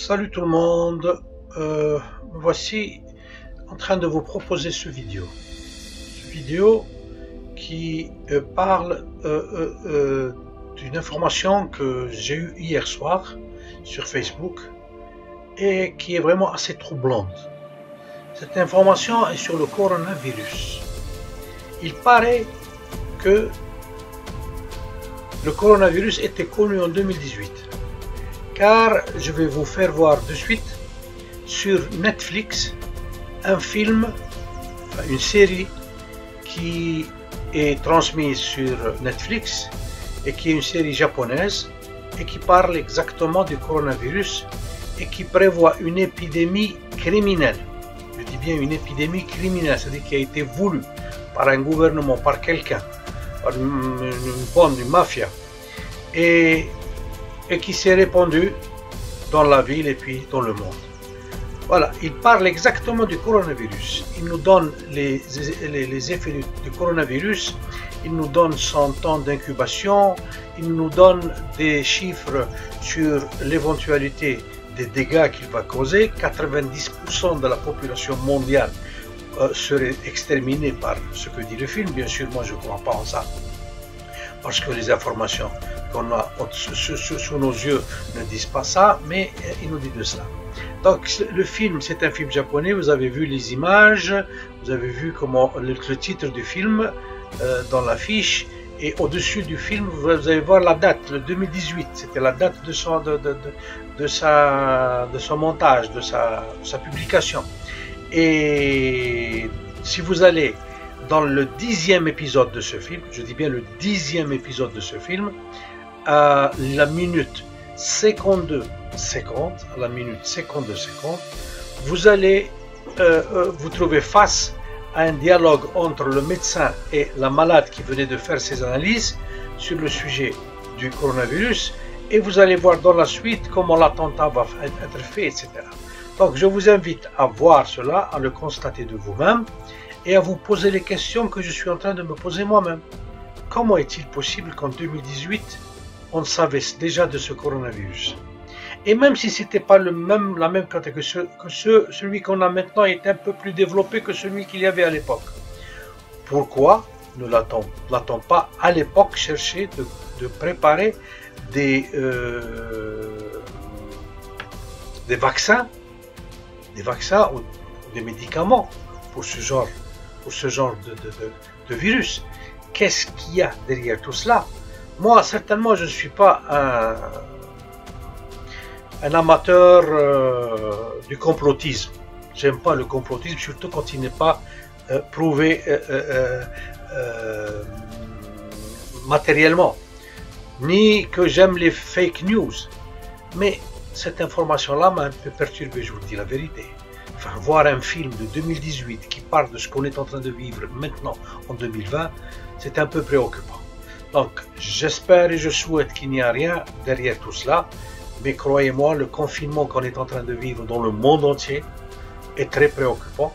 Salut tout le monde, voici en train de vous proposer ce vidéo qui parle d'une information que j'ai eue hier soir sur Facebook et qui est vraiment assez troublante. Cette information est sur le coronavirus. Il paraît que le coronavirus était connu en 2018. Car je vais vous faire voir de suite sur Netflix un film, une série qui est transmise sur Netflix et qui est une série japonaise et qui parle exactement du coronavirus et qui prévoit une épidémie criminelle. Je dis bien une épidémie criminelle, c'est-à-dire qui a été voulue par un gouvernement, par quelqu'un, par une bande, une mafia, et qui s'est répandu dans la ville et puis dans le monde. Voilà, il parle exactement du coronavirus. Il nous donne les effets du coronavirus, il nous donne son temps d'incubation, il nous donne des chiffres sur l'éventualité des dégâts qu'il va causer. 90% de la population mondiale serait exterminée par ce que dit le film. Bien sûr, moi je ne crois pas en ça, parce que les informations qu'on a sous nos yeux ne disent pas ça, mais il nous dit de cela. Donc le film, c'est un film japonais, vous avez vu les images, vous avez vu comment le titre du film dans l'affiche, et au-dessus du film, vous allez voir la date, le 2018, c'était la date de son montage, de sa publication. Et si vous allez dans le 10e épisode de ce film, je dis bien le 10e épisode de ce film, à la minute 52 secondes, vous allez vous trouver face à un dialogue entre le médecin et la malade qui venait de faire ses analyses sur le sujet du coronavirus, et vous allez voir dans la suite comment l'attentat va être fait, etc. Donc je vous invite à voir cela, à le constater de vous-même et à vous poser les questions que je suis en train de me poser moi-même. Comment est-il possible qu'en 2018, on savait déjà de ce coronavirus? Et même si ce n'était pas la même catégorie que celui qu'on a maintenant est un peu plus développé que celui qu'il y avait à l'époque. Pourquoi ne l'a-t-on pas à l'époque cherché de préparer des vaccins ou des médicaments pour ce genre de virus? Qu'est-ce qu'il y a derrière tout cela? Moi, certainement, je ne suis pas un amateur du complotisme. J'aime pas le complotisme, surtout quand il n'est pas prouvé matériellement. Ni que j'aime les fake news. Mais cette information-là m'a un peu perturbé, je vous dis la vérité. Enfin, voir un film de 2018 qui parle de ce qu'on est en train de vivre maintenant en 2020, c'est un peu préoccupant. Donc, j'espère et je souhaite qu'il n'y a rien derrière tout cela, mais croyez-moi, le confinement qu'on est en train de vivre dans le monde entier est très préoccupant.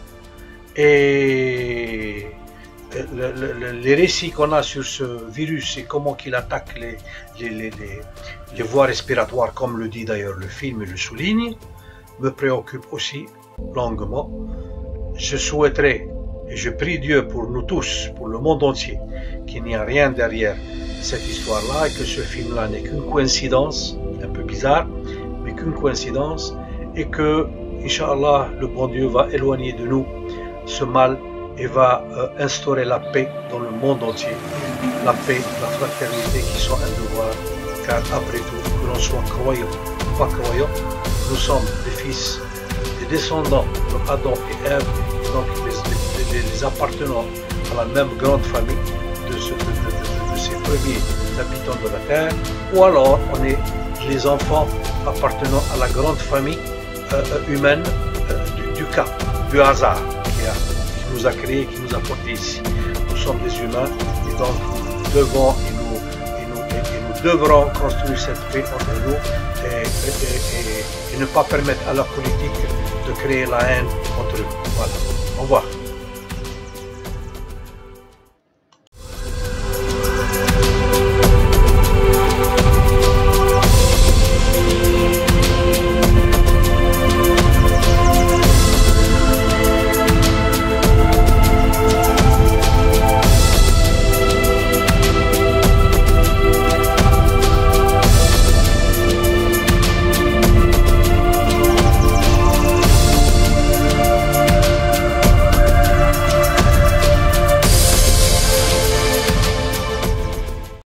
Et les récits qu'on a sur ce virus et comment il attaque les voies respiratoires, comme le dit d'ailleurs le film et le souligne, me préoccupe aussi longuement. Je souhaiterais et je prie Dieu pour nous tous, pour le monde entier, qu'il n'y a rien derrière cette histoire-là et que ce film-là n'est qu'une coïncidence, un peu bizarre, mais qu'une coïncidence, et que, Inch'Allah, le bon Dieu va éloigner de nous ce mal et va instaurer la paix dans le monde entier. La paix, la fraternité qui sont un devoir, car après tout, que l'on soit croyant ou pas croyant, nous sommes des fils, des descendants d'Adam et Ève, donc les appartenant à la même grande famille de ces premiers habitants de la terre, ou alors on est les enfants appartenant à la grande famille humaine du hasard qui nous a créés, qui nous a portés ici. Nous sommes des humains et donc nous devons et nous devrons construire cette paix entre nous et ne pas permettre à la politique de créer la haine entre nous. Voilà. Au revoir.